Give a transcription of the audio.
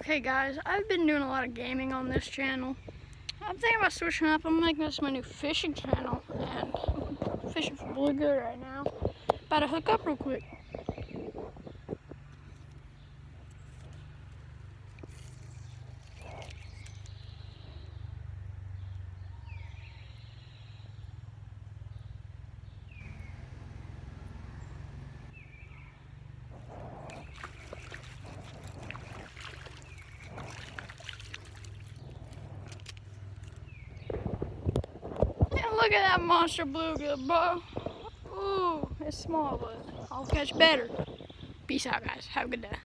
Okay guys, I've been doing a lot of gaming on this channel. I'm thinking about switching up. I'm making this my new fishing channel, and I'm fishing for bluegill right now. About to hook up real quick. And look at that monster bluegill, bro. Ooh, it's small, but I'll catch better. Peace out, guys. Have a good day.